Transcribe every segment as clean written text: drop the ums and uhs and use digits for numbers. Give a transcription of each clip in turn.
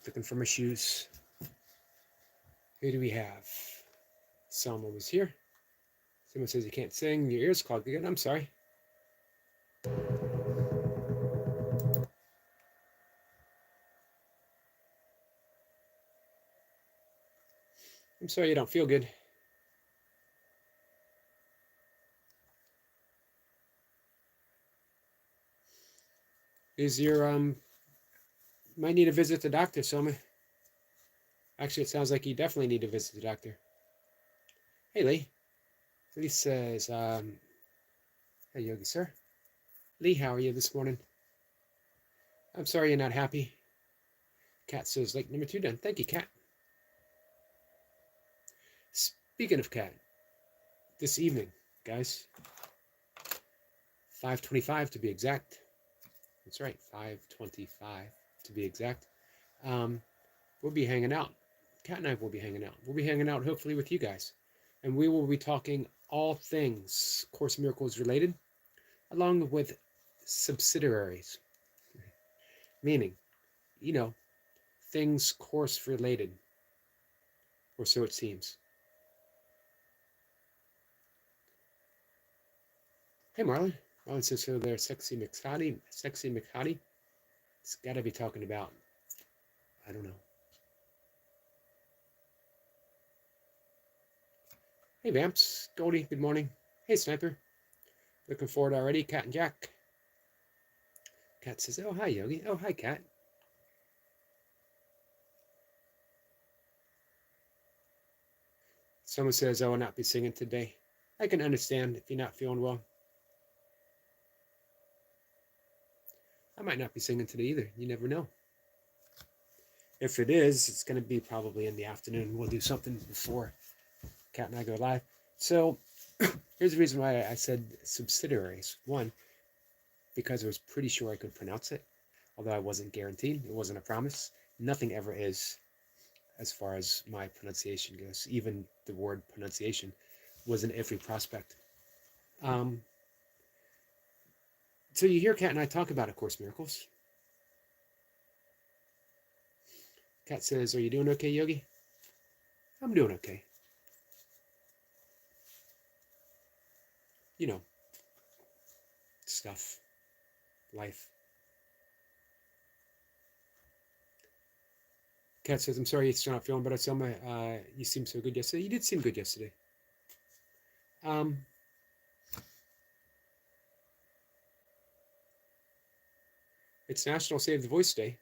Looking for my shoes. Who do we have? Someone was here. Someone says you can't sing. Your ears clogged again. I'm sorry. I'm sorry you don't feel good. Is your might need to visit the doctor, Soma. Actually, it sounds like you definitely need to visit the doctor. Hey, Lee. Lee says, hey, Yogi, sir. Lee, how are you this morning? I'm sorry you're not happy. Kat says, like number 2 done. Thank you, Kat. Speaking of Kat, this evening, guys, 5:25 to be exact. That's right, 5:25 to be exact. We'll be hanging out. Kat and I will be hanging out. We'll be hanging out hopefully with you guys. And we will be talking all things Course in Miracles related, along with subsidiaries. Meaning, things Course related. Or so it seems. Hey, Marlon. Marlon says, so there, Sexy McHottie. It's got to be talking about, I don't know. Hey, Vamps. Goldie, good morning. Hey, Sniper. Looking forward already. Cat and Jack. Cat says, oh, hi, Yogi. Oh, hi, Cat. Someone says, I will not be singing today. I can understand if you're not feeling well. I might not be singing today either. You never know. If it is, it's going to be probably in the afternoon. We'll do something before Kat and I go live. So here's the reason why I said subsidiaries. One, because I was pretty sure I could pronounce it, although I wasn't guaranteed. It wasn't a promise. Nothing ever is as far as my pronunciation goes. Even the word pronunciation was an iffy prospect. So you hear Kat and I talk about A Course in Miracles. Kat says, are you doing okay, Yogi? I'm doing okay. Stuff, life. Kat says, I'm sorry you're still not feeling better, Selma. You seemed so good yesterday. You did seem good yesterday. It's National Save the Voice Day,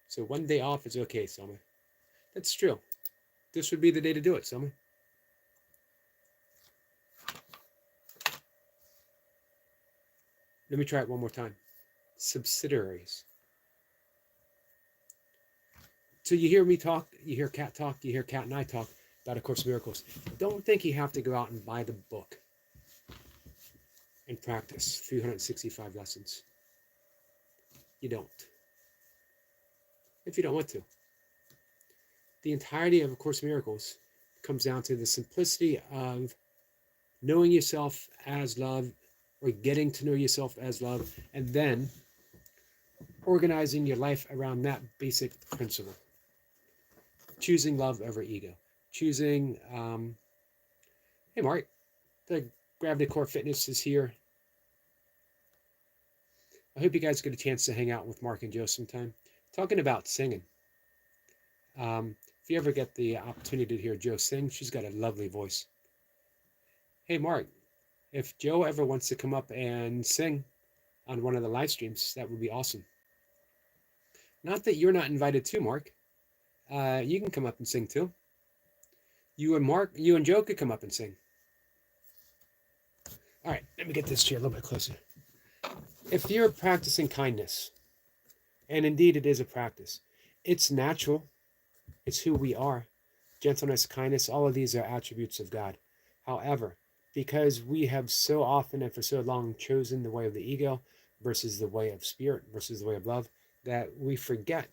so one day off is okay, Selma. That's true. This would be the day to do it, Selma. Let me try it one more time. Subsidiaries. So you hear me talk, you hear Kat talk, you hear Kat and I talk about A Course in Miracles. Don't think you have to go out and buy the book and practice 365 lessons. You don't. If you don't want to. The entirety of A Course in Miracles comes down to the simplicity of knowing yourself as love, or getting to know yourself as love, and then organizing your life around that basic principle. Choosing love over ego. Choosing, hey Mark, the Gravity Core Fitness is here. I hope you guys get a chance to hang out with Mark and Joe sometime. Talking about singing. If you ever get the opportunity to hear Joe sing, she's got a lovely voice. Hey Mark, if Joe ever wants to come up and sing on one of the live streams, that would be awesome. Not that you're not invited too, Mark. You can come up and sing too. You and Joe could come up and sing. All right, let me get this chair a little bit closer. If you're practicing kindness, and indeed it is a practice, it's natural. It's who we are. Gentleness, kindness, all of these are attributes of God. However, because we have so often and for so long chosen the way of the ego versus the way of spirit versus the way of love, that we forget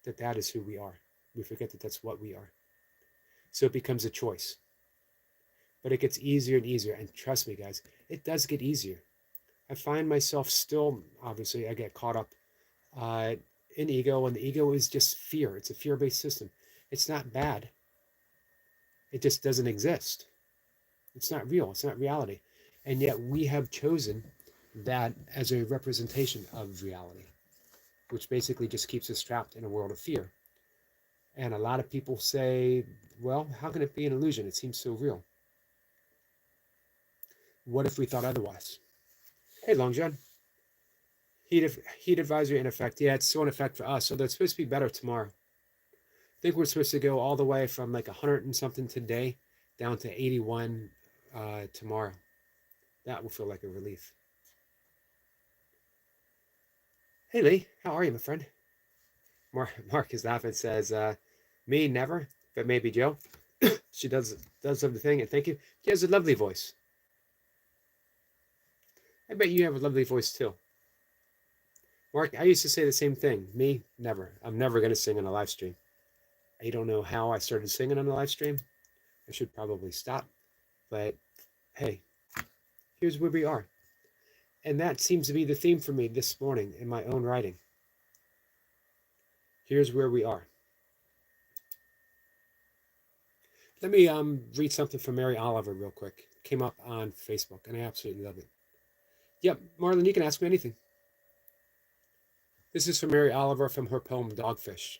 that that is who we are. We forget that that's what we are. So it becomes a choice. But it gets easier and easier. And trust me, guys, it does get easier. I find myself still, obviously, I get caught up in ego, and the ego is just fear. It's a fear-based system. It's not bad. It just doesn't exist. It's not real. It's not reality. And yet we have chosen that as a representation of reality, which basically just keeps us trapped in a world of fear. And a lot of people say, well, how can it be an illusion? It seems so real. What if we thought otherwise? Hey, Long John. Heat advisory in effect. Yeah, it's still in effect for us. So that's supposed to be better tomorrow. I think we're supposed to go all the way from like 100 and something today down to 81 tomorrow. That will feel like a relief. Hey, Lee. How are you, my friend? Mark is laughing, says, me, never, but maybe Joe. She does have the thing, and thank you. She has a lovely voice. I bet you have a lovely voice, too. Mark, I used to say the same thing. Me, never. I'm never going to sing on a live stream. I don't know how I started singing on a live stream. I should probably stop. But, hey, here's where we are. And that seems to be the theme for me this morning in my own writing. Here's where we are. Let me read something from Mary Oliver real quick. It came up on Facebook, and I absolutely love it. Yep, Marlon, you can ask me anything. This is from Mary Oliver from her poem Dogfish.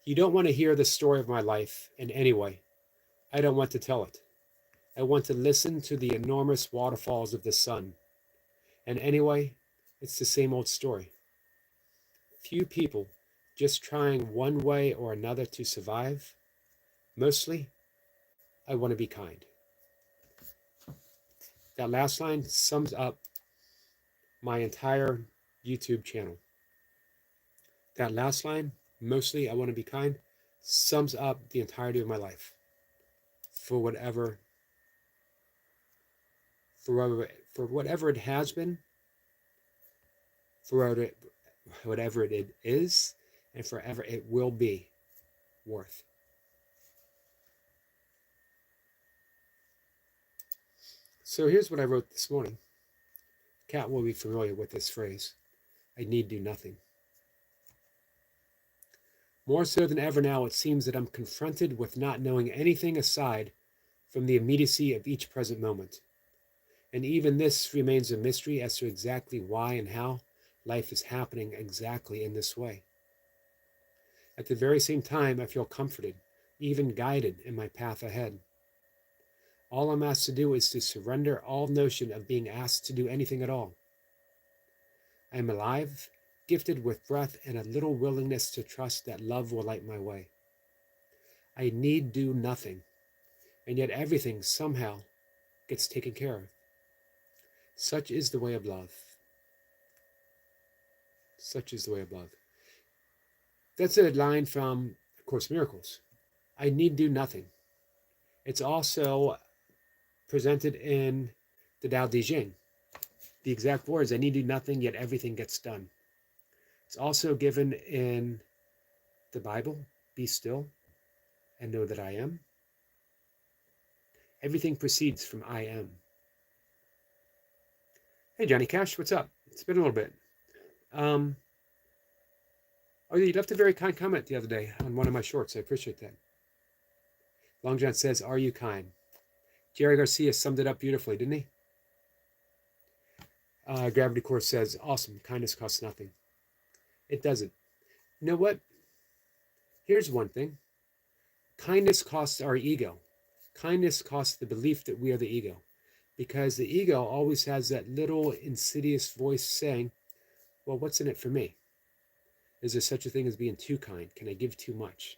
You don't want to hear the story of my life, and anyway, I don't want to tell it. I want to listen to the enormous waterfalls of the sun. And anyway, it's the same old story. Few people just trying one way or another to survive. Mostly, I want to be kind. That last line sums up my entire YouTube channel. That last line, mostly I want to be kind, sums up the entirety of my life. For whatever it has been, for whatever it is, and forever it will be worth. So here's what I wrote this morning. Kat will be familiar with this phrase. I need do nothing. More so than ever now, it seems that I'm confronted with not knowing anything aside from the immediacy of each present moment. And even this remains a mystery as to exactly why and how life is happening exactly in this way. At the very same time, I feel comforted, even guided in my path ahead. All I'm asked to do is to surrender all notion of being asked to do anything at all. I am alive, gifted with breath and a little willingness to trust that love will light my way. I need do nothing, and yet everything somehow gets taken care of. Such is the way of love. Such is the way of love. That's a line from A Course in Miracles. I need do nothing. It's also presented in the Tao Te Ching. The exact words, I need do nothing, yet everything gets done. It's also given in the Bible, be still and know that I am. Everything proceeds from I am. Hey, Johnny Cash, what's up? It's been a little bit. Oh, you left a very kind comment the other day on one of my shorts. I appreciate that. Long John says, are you kind? Jerry Garcia summed it up beautifully, didn't he? Gravity Course says, awesome, kindness costs nothing. It doesn't. You know what? Here's one thing. Kindness costs our ego. Kindness costs the belief that we are the ego. Because the ego always has that little insidious voice saying, well, what's in it for me? Is there such a thing as being too kind? Can I give too much?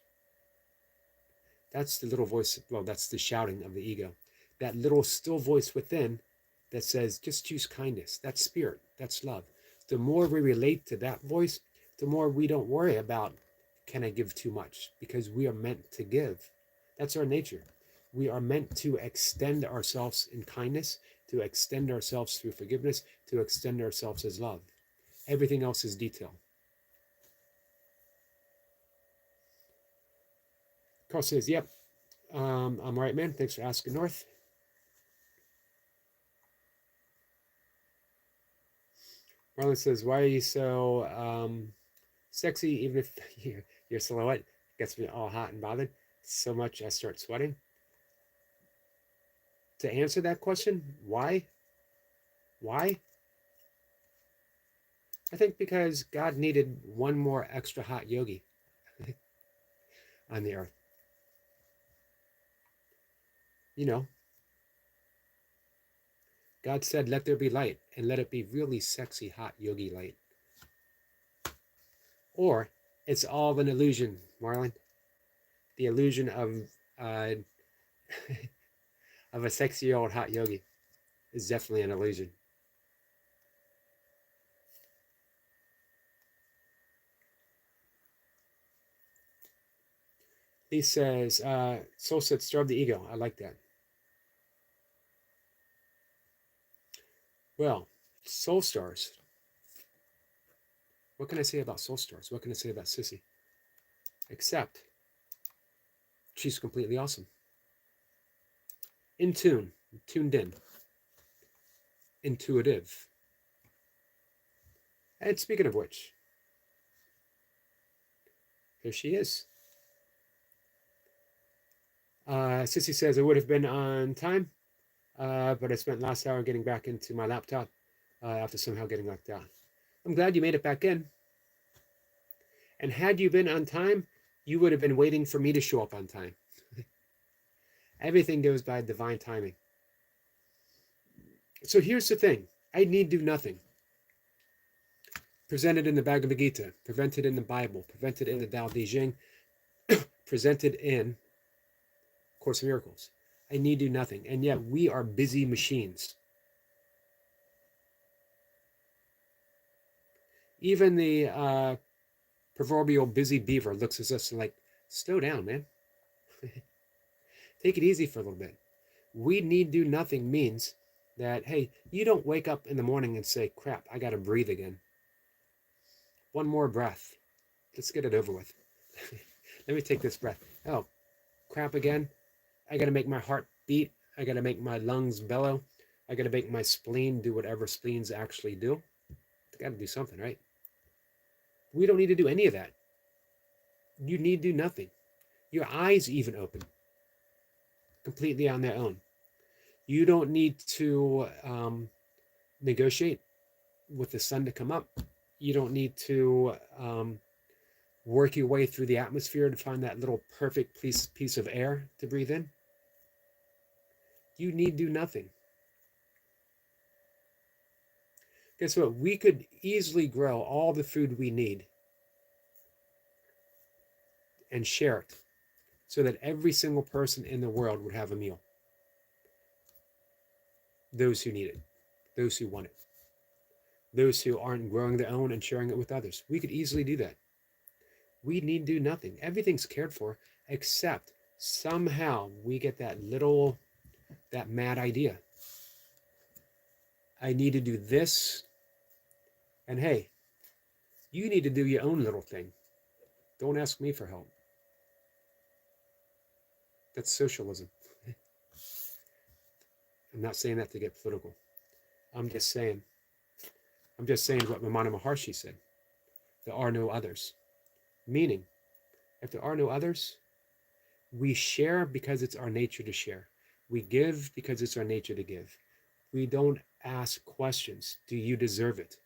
That's the little voice, well, that's the shouting of the ego. That little still voice within that says, just choose kindness. That's spirit. That's love. The more we relate to that voice, the more we don't worry about, can I give too much? Because we are meant to give. That's our nature. We are meant to extend ourselves in kindness, to extend ourselves through forgiveness, to extend ourselves as love. Everything else is detail. Carl says, yep, I'm all right, man. Thanks for asking, North. Marlon says, why are you so Sexy, even if your silhouette gets me all hot and bothered so much I start sweating. To answer that question, why? Why? I think because God needed one more extra hot yogi on the earth. You know, God said, let there be light, and let it be really sexy, hot yogi light. Or it's all an illusion, Marlon. The illusion uh, of a sexy old hot yogi is definitely an illusion. He says, Soul said, starve the ego. I like that. Well, soul stars. What can I say about soul stars? What can I say about Sissy? Except she's completely awesome. In tune, tuned in, intuitive. And speaking of which, here she is. Sissy says, I would have been on time, but I spent last hour getting back into my laptop after somehow getting locked out. I'm glad you made it back in. And had you been on time, you would have been waiting for me to show up on time. Everything goes by divine timing. So here's the thing. I need do nothing. Presented in the Bhagavad Gita, presented in the Bible, presented in the Tao Te Ching, presented in Course of Miracles. I need do nothing. And yet we are busy machines. Even the proverbial busy beaver looks at us like, slow down, man. Take it easy for a little bit. We need do nothing means that, hey, you don't wake up in the morning and say, crap, I got to breathe again. One more breath. Let's get it over with. Let me take this breath. Oh, crap again. I got to make my heart beat. I got to make my lungs bellow. I got to make my spleen do whatever spleens actually do. I got to do something, right? We don't need to do any of that. You need to do nothing. Your eyes even open completely on their own. You don't need to negotiate with the sun to come up. You don't need to work your way through the atmosphere to find that little perfect piece of air to breathe in. You need do nothing. Guess what? We could easily grow all the food we need and share it so that every single person in the world would have a meal. Those who need it, those who want it, those who aren't growing their own and sharing it with others. We could easily do that. We need do nothing. Everything's cared for, except somehow we get that mad idea. I need to do this, and hey, you need to do your own little thing. Don't ask me for help. That's socialism. I'm not saying that to get political. I'm just saying what Ramana Maharshi said. There are no others. Meaning, if there are no others, we share because it's our nature to share. We give because it's our nature to give. We don't ask questions. Do you deserve it?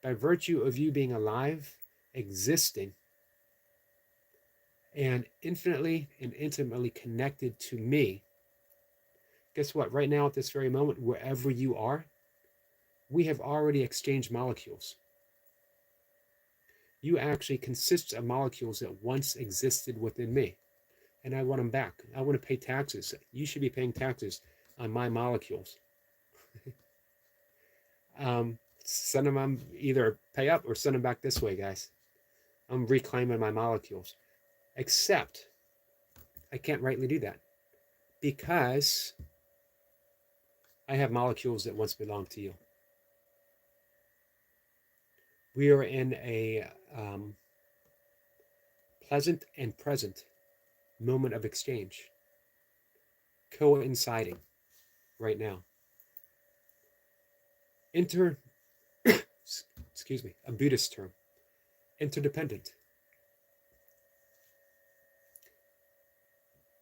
By virtue of you being alive, existing, and infinitely and intimately connected to me, guess what? Right now, at this very moment, wherever you are, we have already exchanged molecules. You actually consist of molecules that once existed within me, and I want them back. I want to pay taxes. You should be paying taxes on my molecules. Send them on, either pay up or send them back this way, guys. I'm reclaiming my molecules. Except I can't rightly do that because I have molecules that once belonged to you. We are in a pleasant and present moment of exchange, coinciding right now. Enter, excuse me, a Buddhist term, interdependent.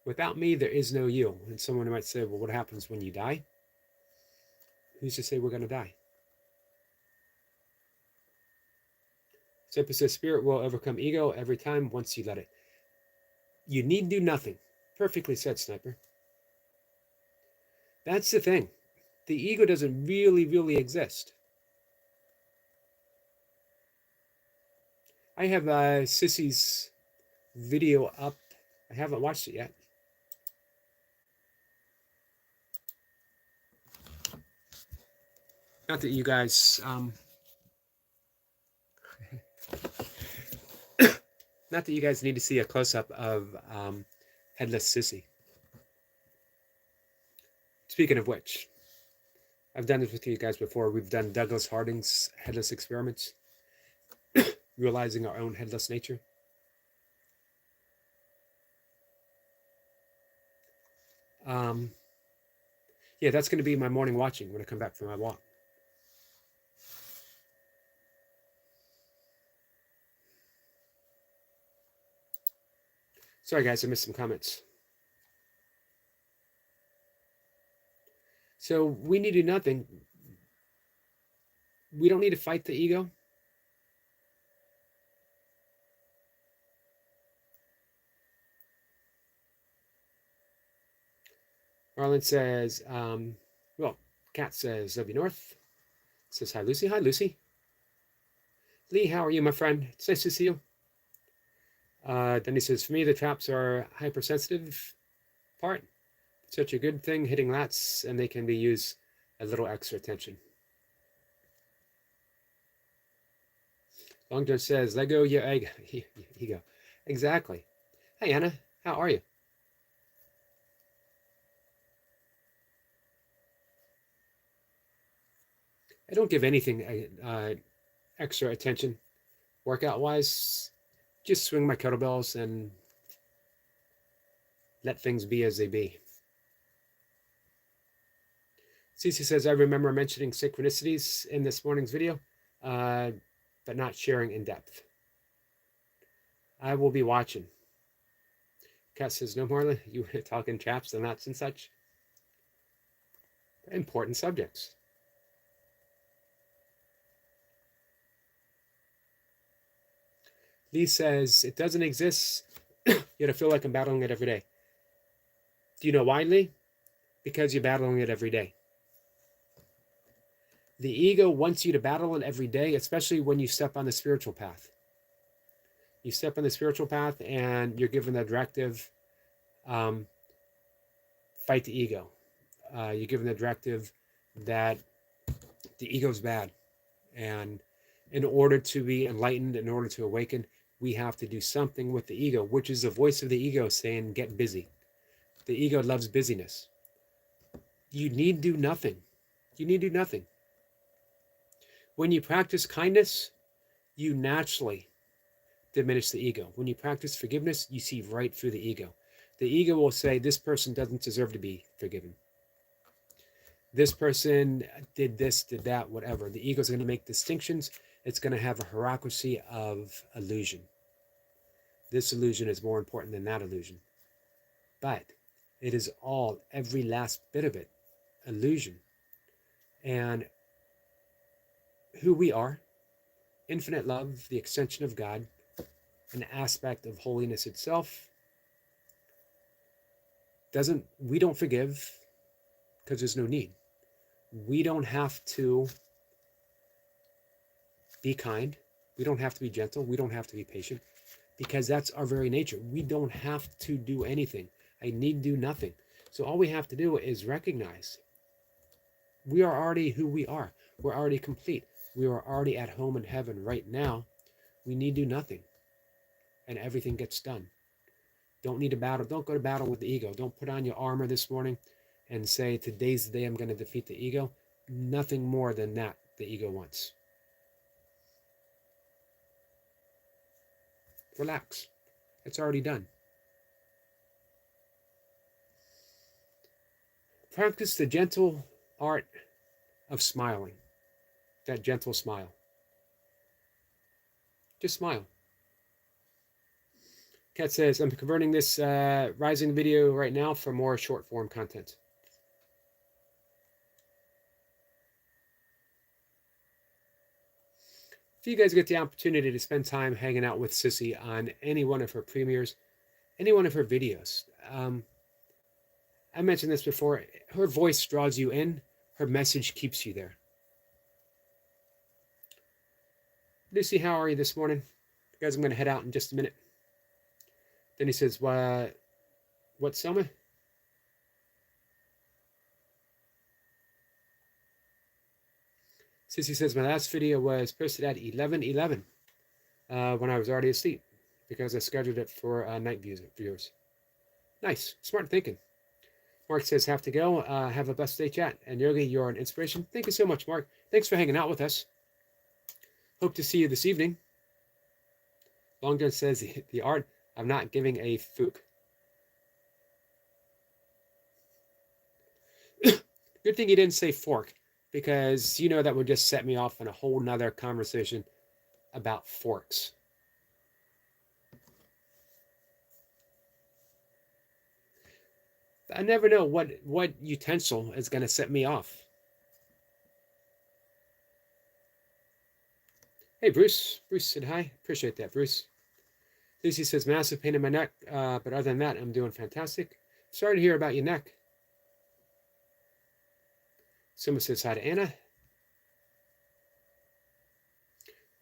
Without me, there is no you. And someone might say, well, what happens when you die? Who's to say we're going to die? Simply says, spirit will overcome ego every time once you let it. You need do nothing. Perfectly said, Sniper. That's the thing. The ego doesn't really exist. I have Sissy's video up. I haven't watched it yet. Not that you guys, not that you guys need to see a close-up of Headless Sissy. Speaking of which, I've done this with you guys before. We've done Douglas Harding's Headless Experiments, realizing our own headless nature. Yeah, that's going to be my morning watching when I come back from my walk. Sorry, guys, I missed some comments. So we need to do nothing. We don't need to fight the ego. Marlon says, well, Kat says, love you, North. Says, hi, Lucy. Hi, Lucy. Lee, how are you, my friend? It's nice to see you. Then he says, for me, the traps are hypersensitive part. Such a good thing, hitting lats, and they can be used a little extra attention. Long John says, Lego your egg. Ego. Exactly. Hey, Anna, how are you? I don't give anything extra attention. Workout-wise, just swing my kettlebells and let things be as they be. Cece says, I remember mentioning synchronicities in this morning's video, but not sharing in depth. I will be watching. Kat says, no, Marla, you were talking traps and knots and such. Important subjects. Lee says, it doesn't exist, yet I feel like I'm battling it every day. Do you know why, Lee? Because you're battling it every day. The ego wants you to battle it every day, especially when you step on the spiritual path. You step on the spiritual path and you're given the directive, fight the ego. You're given the directive that the ego is bad. And in order to be enlightened, in order to awaken, we have to do something with the ego, which is the voice of the ego saying, get busy. The ego loves busyness. You need do nothing. You need do nothing. When you practice kindness, you naturally diminish the ego. When you practice forgiveness, you see right through the ego. The ego will say, this person doesn't deserve to be forgiven. This person did this, did that, whatever. The ego is going to make distinctions. It's going to have a hierarchy of illusion. This illusion is more important than that illusion. But it is all, every last bit of it, illusion. And who we are, infinite love, the extension of God, an aspect of holiness itself, we don't forgive because there's no need. We don't have to be kind. We don't have to be gentle. We don't have to be patient because that's our very nature. We don't have to do anything. I need do nothing. So all we have to do is recognize we are already who we are. We're already complete. We are already at home in heaven right now. We need do nothing. And everything gets done. Don't need to battle. Don't go to battle with the ego. Don't put on your armor this morning and say, today's the day I'm going to defeat the ego. Nothing more than that the ego wants. Relax. It's already done. Practice the gentle art of smiling. That gentle smile. Just smile. Kat says, I'm converting this rising video right now for more short form content. If you guys get the opportunity to spend time hanging out with Sissy on any one of her premieres, any one of her videos, I mentioned this before, her voice draws you in, her message keeps you there. Lucy, how are you this morning? Guys, I'm going to head out in just a minute. Then he says, what, Selma? Sissy says, my last video was posted at 11:11 when I was already asleep because I scheduled it for night viewers. Nice. Smart thinking. Mark says, have to go. Have a blessed day, chat. And Yogi, you're an inspiration. Thank you so much, Mark. Thanks for hanging out with us. Hope to see you this evening. Long John says, the art of not giving a fuck. Good thing he didn't say fork, because you know that would just set me off on a whole nother conversation about forks. I never know what utensil is going to set me off. Hey, Bruce. Bruce said hi. Appreciate that, Bruce. Lucy says, massive pain in my neck, but other than that, I'm doing fantastic. Sorry to hear about your neck. Someone says hi to Anna.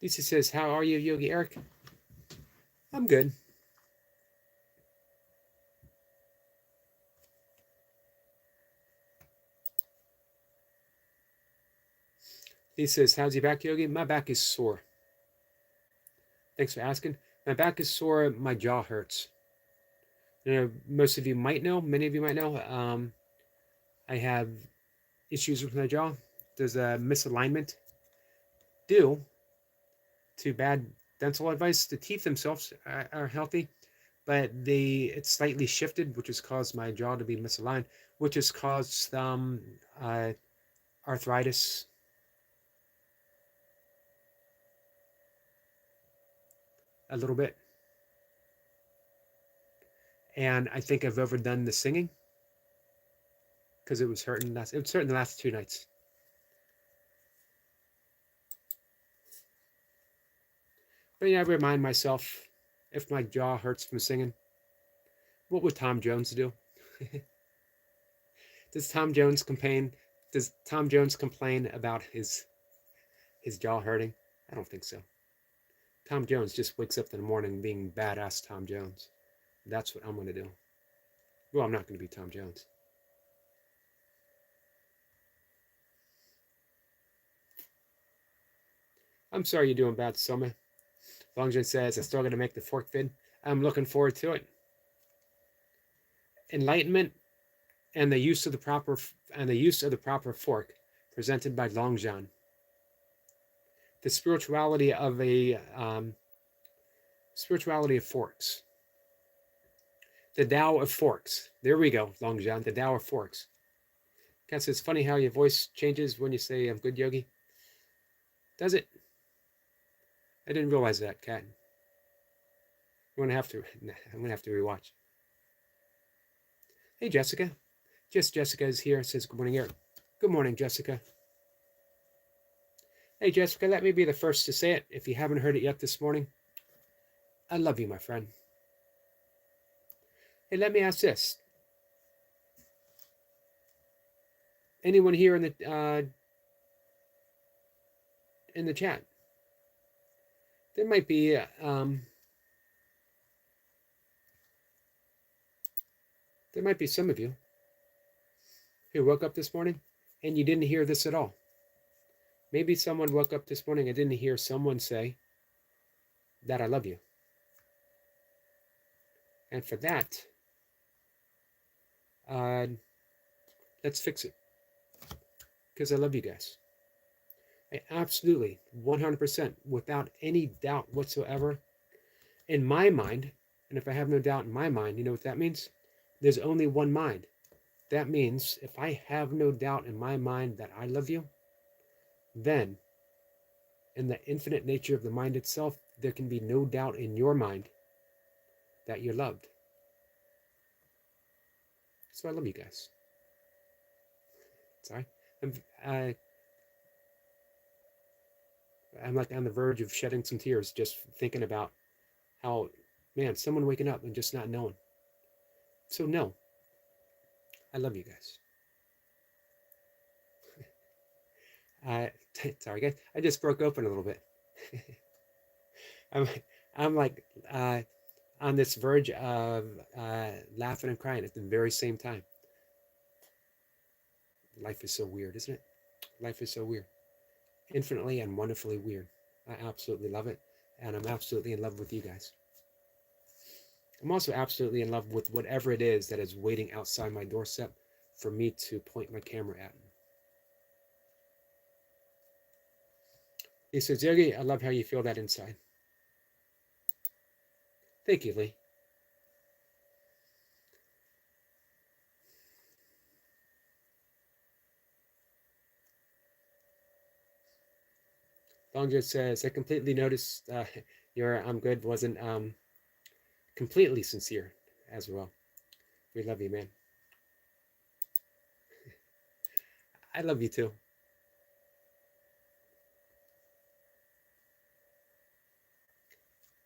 Lisa says, how are you, Yogi Eric? I'm good. Lisa says, how's your back, Yogi? My back is sore. Thanks for asking. My back is sore. My jaw hurts. You know, most of you might know, many of you might know, I have issues with my jaw. There's a misalignment due to bad dental advice. The teeth themselves are healthy, but it's slightly shifted, which has caused my jaw to be misaligned, which has caused arthritis. A little bit. And I think I've overdone the singing because it was hurting the last 2 nights. But yeah, I remind myself, if my jaw hurts from singing, what would Tom Jones do? Does Tom Jones complain about his jaw hurting? I don't think so. Tom Jones just wakes up in the morning being badass Tom Jones. That's what I'm going to do. Well, I'm not going to be Tom Jones. I'm sorry you're doing bad, Summer. Longjen says, I'm still going to make the fork vid. I'm looking forward to it. Enlightenment and the use of the proper fork presented by Longjan. The spirituality of forks. The Tao of forks. There we go, Longjan. The Tao of forks. Kat says, it's funny how your voice changes when you say I'm good, Yogi. Does it? I didn't realize that, Kat. I'm gonna have to rewatch. Hey, Jessica. Jessica is here. Says good morning, Eric. Good morning, Jessica. Hey, Jessica. Let me be the first to say it. If you haven't heard it yet this morning, I love you, my friend. Hey, let me ask this. Anyone here in the chat? There might be some of you who woke up this morning and you didn't hear this at all. Maybe someone woke up this morning and didn't hear someone say that I love you. And for that, let's fix it. Because I love you guys. I absolutely, 100%, without any doubt whatsoever, in my mind, and if I have no doubt in my mind, you know what that means? There's only one mind. That means if I have no doubt in my mind that I love you, then in the infinite nature of the mind itself, there can be no doubt in your mind that you're loved. So I love you guys. Sorry. I'm, uh, I'm like on the verge of shedding some tears just thinking about how, man, someone waking up and just not knowing. So no, I love you guys. Sorry guys, I just broke open a little bit. I'm, I'm like on this verge of laughing and crying at the very same time. Life is so weird, isn't it? Life is so weird. Infinitely and wonderfully weird. I absolutely love it. And I'm absolutely in love with you guys. I'm also absolutely in love with whatever it is that is waiting outside my doorstep for me to point my camera at. He says, Yogi, I love how you feel that inside. Thank you, Lee. Longja says, I completely noticed your I'm good wasn't completely sincere as well. We love you, man. I love you too.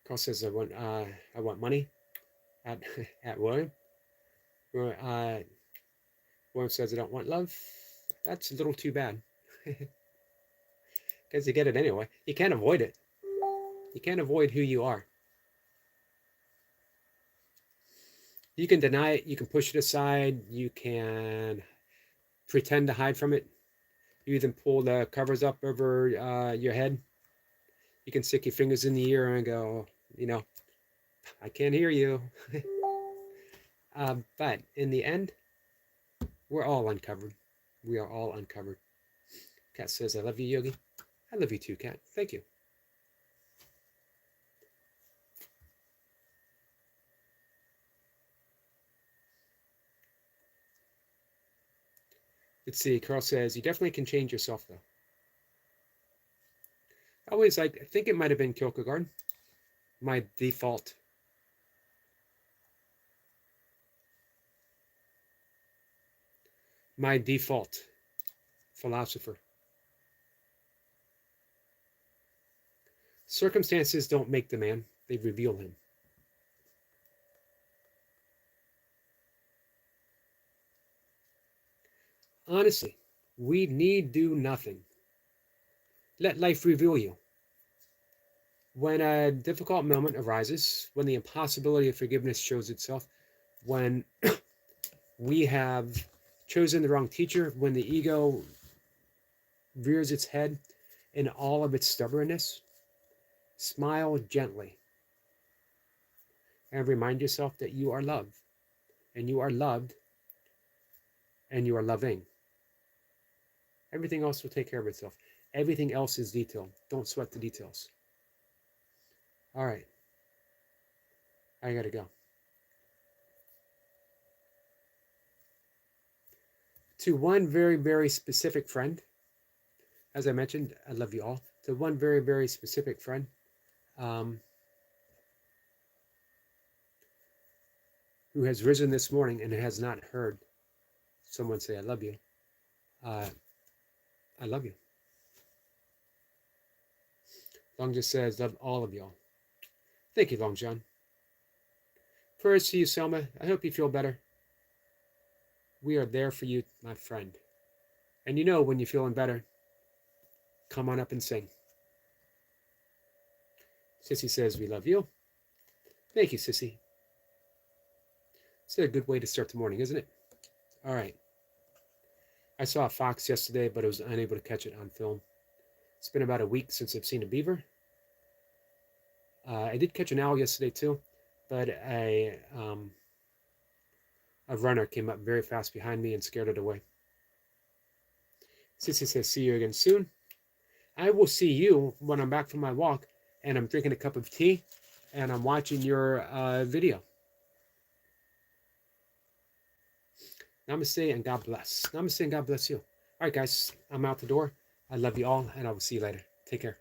Carl says, I want money at at William. William says, I don't want love. That's a little too bad. Because you get it anyway. You can't avoid it. You can't avoid who you are. You can deny it. You can push it aside. You can pretend to hide from it. You even pull the covers up over your head. You can stick your fingers in the ear and go, you know, I can't hear you. But in the end, we're all uncovered. We are all uncovered. Kat says, I love you, Yogi. I love you too, Kat. Thank you. Let's see. Carl says, you definitely can change yourself, though. I think it might have been Kierkegaard. My default. My default philosopher. Circumstances don't make the man, they reveal him. Honestly, we need do nothing. Let life reveal you. When a difficult moment arises, when the impossibility of forgiveness shows itself, when we have chosen the wrong teacher, when the ego rears its head in all of its stubbornness, smile gently and remind yourself that you are loved, and you are loved, and you are loving. Everything else will take care of itself. Everything else is detailed. Don't sweat the details. All right. I gotta go. To one very, very specific friend, as I mentioned, I love you all. To one very, very specific friend, who has risen this morning and has not heard someone say, I love you. I love you. Long just says, love all of y'all. Thank you, Long John. Prayers to you, Selma. I hope you feel better. We are there for you, my friend. And you know when you're feeling better, come on up and sing. Sissy says, we love you. Thank you, Sissy. It's a good way to start the morning, isn't it? All right. I saw a fox yesterday, but I was unable to catch it on film. It's been about a week since I've seen a beaver. I did catch an owl yesterday too, but a runner came up very fast behind me and scared it away. Sissy says, see you again soon. I will see you when I'm back from my walk and I'm drinking a cup of tea and I'm watching your video. Namaste and God bless. Namaste and God bless you. All right, guys, I'm out the door. I love you all, and I will see you later. Take care.